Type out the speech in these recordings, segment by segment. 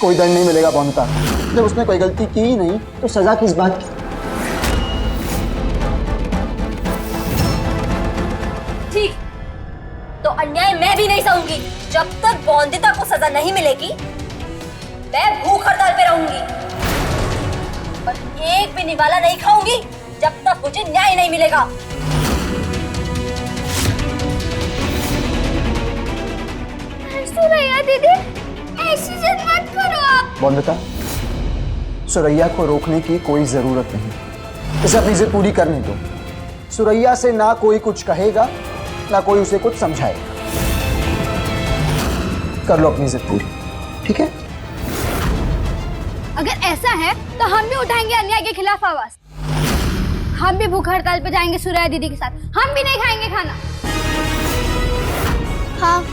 कोई दंड नहीं मिलेगा पौनता। जब उसने कोई गलती की ही नहीं तो सजा किस बात की? ठीक, तो अन्याय मैं भी नहीं सहूंगी। जब तक बौंदिता को सजा नहीं मिलेगी मैं भूख हड़ताल पे रहूंगी और एक भी निवाला नहीं खाऊंगी जब तक मुझे न्याय नहीं मिलेगा। सुरैया दीदी, ऐसी जिद मत करो आप। बौंदिता, सुरैया को रोकने की कोई जरूरत नहीं। इसे अपनी जिद पूरी करने दो। सुरैया से ना कोई कुछ कहेगा ना कोई उसे कुछ समझाएगा। कर लो अपनी जिद पूरी, ठीक है? अगर ऐसा है तो हम भी उठाएंगे अन्याय के खिलाफ आवाज। हम भी भूख हड़ताल पे जाएंगे सुरैया दीदी के साथ। हम भी नहीं खाएंगे खाना। हाँ,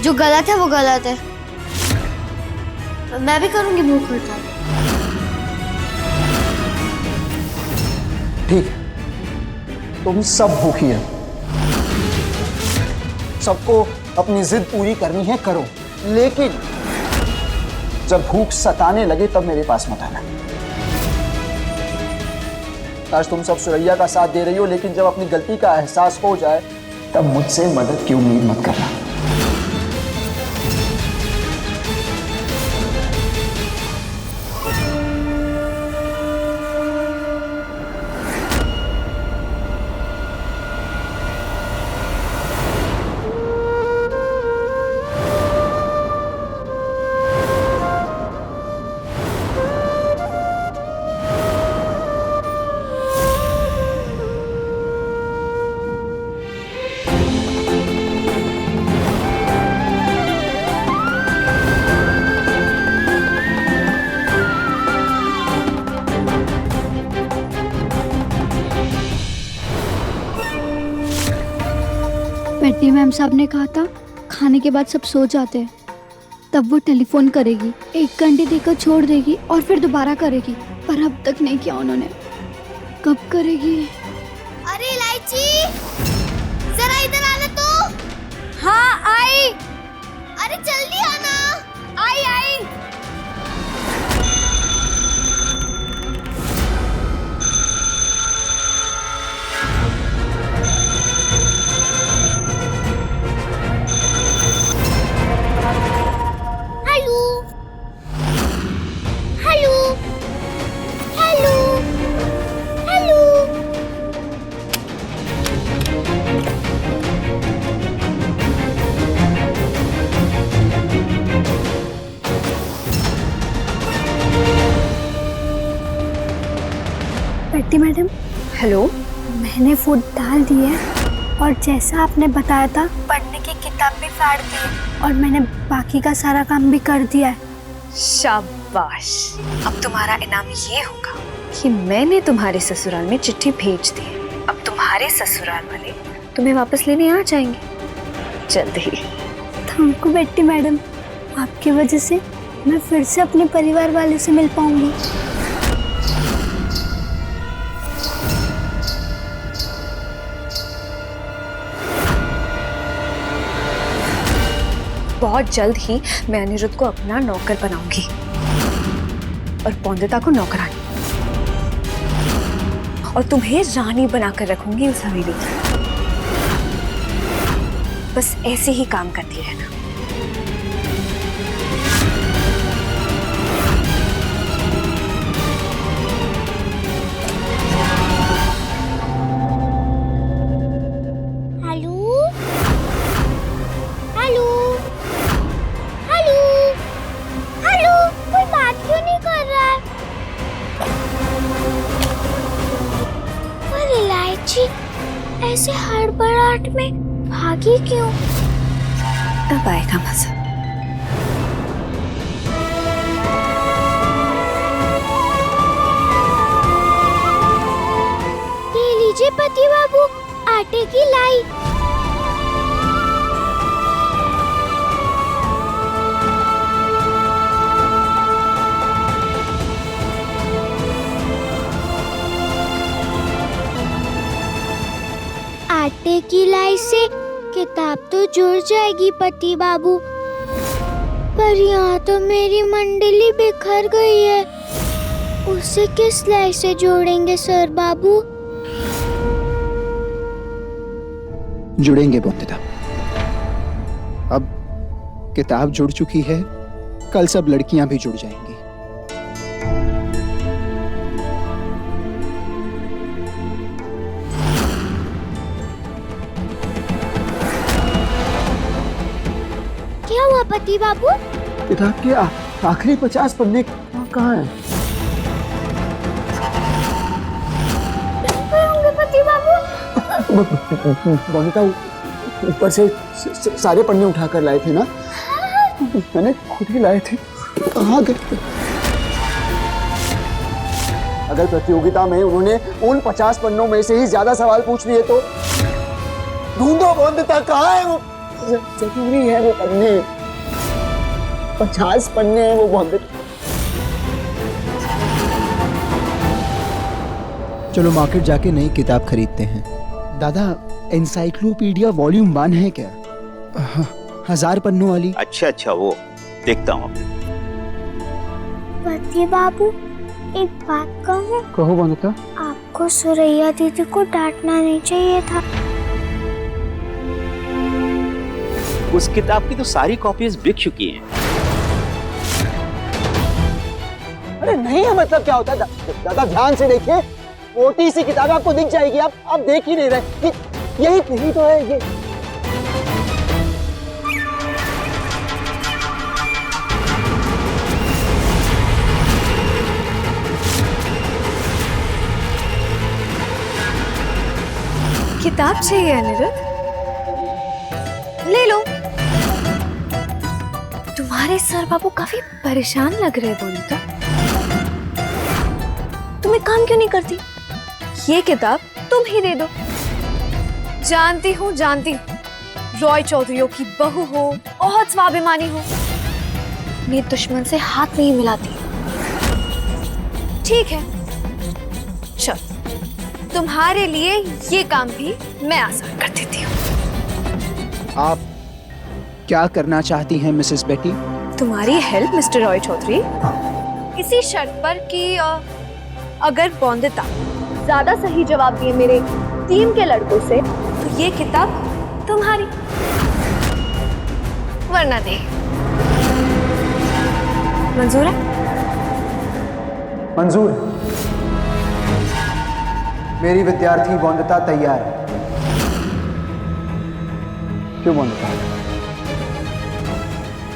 जो गलत है वो गलत है। मैं भी करूंगी भूख हड़ताल। ठीक है, तुम सब भूखी है, सबको अपनी जिद पूरी करनी है, करो। लेकिन जब भूख सताने लगे तब मेरे पास मत आना। आज तुम सब सुरैया का साथ दे रही हो, लेकिन जब अपनी गलती का एहसास हो जाए तब मुझसे मदद की उम्मीद मत करना। बेटी मैम साहब ने कहा था खाने के बाद सब सो जाते हैं, तब वो टेलीफोन करेगी, 1 घंटे देकर छोड़ देगी और फिर दोबारा करेगी। पर अब तक नहीं किया उन्होंने। कब करेगी? अरे इलायची, जरा इधर आना तो। हाँ आई। अरे जल्दी आना। आई आई। बेटी मैडम, हेलो, मैंने फूड डाल दी है और जैसा आपने बताया था पढ़ने की किताब भी फाड़ दी है और मैंने बाकी का सारा काम भी कर दिया है। शाबाश। अब तुम्हारा इनाम ये होगा कि मैंने तुम्हारे ससुराल में चिट्ठी भेज दी है। अब तुम्हारे ससुराल वाले तुम्हें वापस लेने आ जाएंगे जल्द ही। थैंक यू बेटी मैडम, आपकी वजह से मैं फिर से अपने परिवार वालों से मिल पाऊंगी। बहुत जल्द ही मैं अनिरुद्ध को अपना नौकर बनाऊंगी और पौंदिता को नौकरानी, और तुम्हें रानी बनाकर रखूंगी उस हवेली की। बस ऐसे ही काम करती रहना। ऐसे हड़बड़ाहट में भागी क्यों? अब आएगा मजा। ये लीजिए पति बाबू, आटे की लाई। आटे की लाई से किताब तो जुड़ जाएगी पति बाबू। पर यहाँ तो मेरी मंडली बिखर गई है। उसे किस लाई से जोड़ेंगे सर बाबू? जुड़ेंगे बोंदिता। अब किताब जुड़ चुकी है, कल सब लड़कियां भी जुड़ जाएंगी। क्या हुआ पति बाबू? किताब के आखिरी 50 पन्ने कहाँ हैं? होंगे पति बाबू? बोंदिता ऊपर से सारे पन्ने उठाकर लाए थे ना? मैंने खुद ही लाए थे। कहाँ गए? अगर प्रतियोगिता में उन्होंने उन 50 पन्नों में से ही ज्यादा सवाल पूछ लिए तो ढूंढो बोंदिता, कहाँ है वो? जरूरी है वो पन्ने, 50 पन्ने हैं वो बोंदिता। चलो मार्केट जाके नई किताब खरीदते हैं। दादा, एनसाइक्लोपीडिया वॉल्यूम 1 है क्या? 1000 पन्नों वाली। अच्छा वो देखता हूँ। पति बाबू एक बात कहूँ? कहो बोंदिता। आपको सुरैया दीदी को डांटना नहीं चाहिए था। उस किताब की तो सारी कॉपीज बिक चुकी हैं। अरे नहीं है, मतलब क्या होता है? दादा ध्यान से देखिए, मोटी सी किताब आपको दिख जाएगी। आप देख ही नहीं रहे। यही तो है ये। किताब चाहिए अनिरुद्ध? ले लो। तुम्हारे सर बाबू काफी परेशान लग रहे बोलता। तुम एक काम क्यों नहीं करती? ये किताब तुम ही दे दो। जानती हूँ रॉय चौधरियों की बहू हो, बहुत स्वाभिमानी हो, अपने दुश्मन से हाथ नहीं मिलाती। ठीक है, चल तुम्हारे लिए ये काम भी मैं आसान कर देती हूँ। आप क्या करना चाहती हैं मिसेस बेटी? तुम्हारी हेल्प मिस्टर रॉय चौधरी, इसी शर्त पर कि अगर बोंदिता ज्यादा सही जवाब दिए मेरे टीम के लड़कों से तो ये किताब तुम्हारी, वरना नहीं। मंजूर है? मंजूर है। मेरी विद्यार्थी बोंदिता तैयार है। क्यों बोंदिता?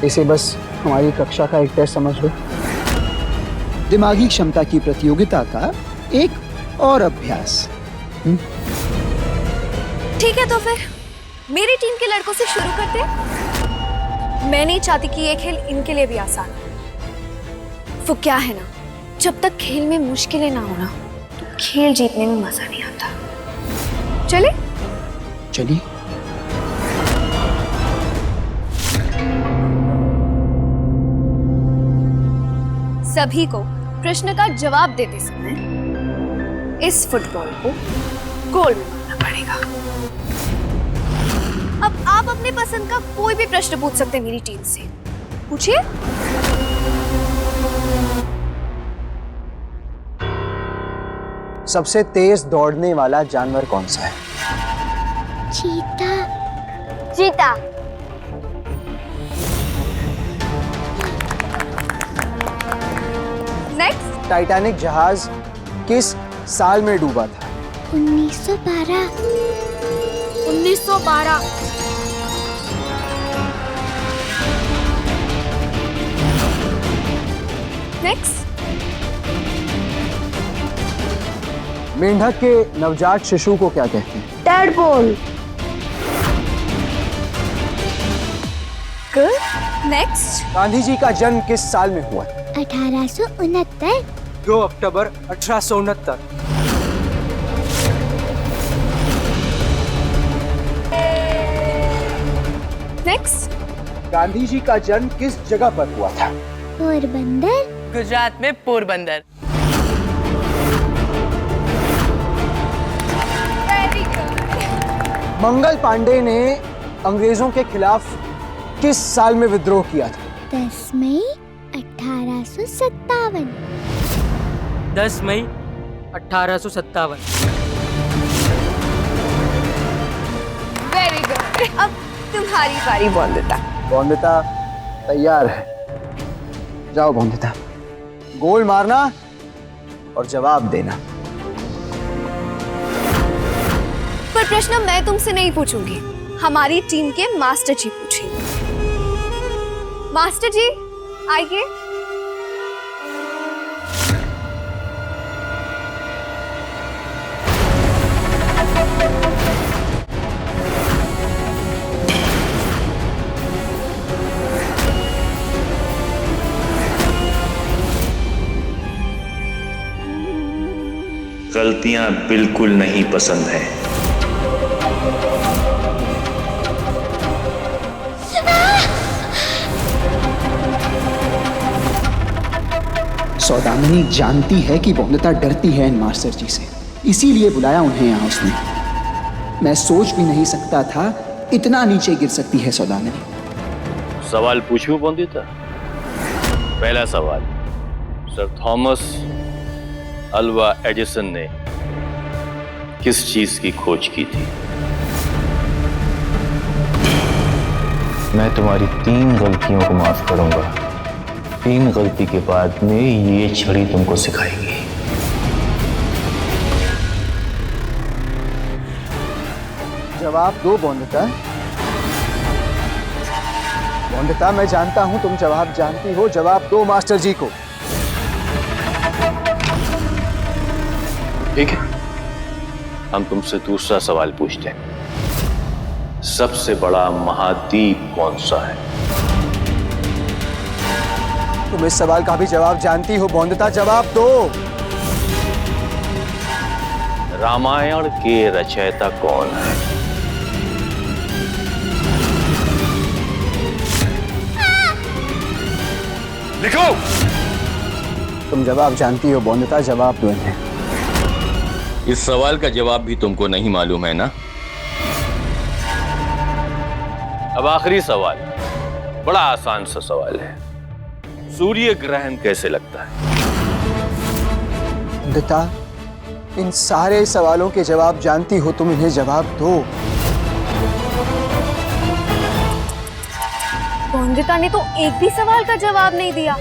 इसे बस हमारी कक्षा का एक टेस्ट समझ लो। दिमागी क्षमता की प्रतियोगिता का एक और अभ्यास। ठीक है, तो फिर मेरी टीम के लड़कों से शुरू करते हैं। मैं नहीं चाहती कि ये खेल इनके लिए भी आसान हो। वो क्या है ना, जब तक खेल में मुश्किलें ना हो ना, तो खेल जीतने में मजा नहीं आता। चले? चलिए। सभी को प्रश्न का जवाब देते समय इस फुटबॉल को गोल में मारना पड़ेगा। अब आप अपने पसंद का कोई भी प्रश्न पूछ सकते हैं मेरी टीम से। पूछिए। सबसे तेज दौड़ने वाला जानवर कौन सा है? चीता। चीता। नेक्स्ट। टाइटैनिक जहाज किस साल में डूबा था? 1912। 1912। नेक्स्ट। मेंढक के नवजात शिशु को क्या कहते हैं? Tadpole. Good. Next. Gandhi ji का जन्म किस साल में हुआ? 1869। 2 अक्टूबर 1869। नेक्स्ट। गांधी जी का जन्म किस जगह पर हुआ था? पोरबंदर। गुजरात में पोरबंदर। मंगल पांडे ने अंग्रेजों के खिलाफ किस साल में विद्रोह किया था? 10 मई 1857। 10 मई 1857। Very good. अब तुम्हारी बारी बोंदिता। बॉन्दिता तैयार है। जाओ बॉन्दिता, गोल मारना और जवाब देना। पर प्रश्न मैं तुमसे नहीं पूछूंगी, हमारी टीम के मास्टर जी पूछेंगे। मास्टर जी आइए। गलतियां बिल्कुल नहीं पसंद हैं। सौदामिनी जानती है कि बॉन्दिता डरती है इन मास्टर जी से, इसीलिए बुलाया उन्हें यहाँ उसने। मैं सोच भी नहीं सकता था इतना नीचे गिर सकती है सौदामिनी। सवाल पूछूं बॉन्दिता? पहला सवाल, सर थॉमस अल्वा एडिसन ने किस चीज की खोज की थी? मैं तुम्हारी 3 गलतियों को माफ करूंगा। 3 गलती के बाद में ये छड़ी तुमको सिखाएगी। जवाब दो बॉन्दिता। बॉन्दिता, मैं जानता हूं तुम जवाब जानती हो, जवाब दो मास्टर जी को। ठीक है, हम तुमसे दूसरा सवाल पूछते हैं। सबसे बड़ा महाद्वीप कौन सा है? तुम इस सवाल का भी जवाब जानती हो बॉन्दिता, जवाब दो। रामायण के रचयिता कौन है? लिखो। तुम जवाब जानती हो बॉन्दिता, जवाब दो इन्हें। इस सवाल का जवाब भी तुमको नहीं मालूम है ना? अब आखिरी सवाल, बड़ा आसान सा सवाल है। सूर्य ग्रहण कैसे लगता है? बॉन्दिता, इन सारे सवालों के जवाब जानती हो तुम, इन्हें जवाब दो। बोंदिता ने तो एक भी सवाल का जवाब नहीं दिया।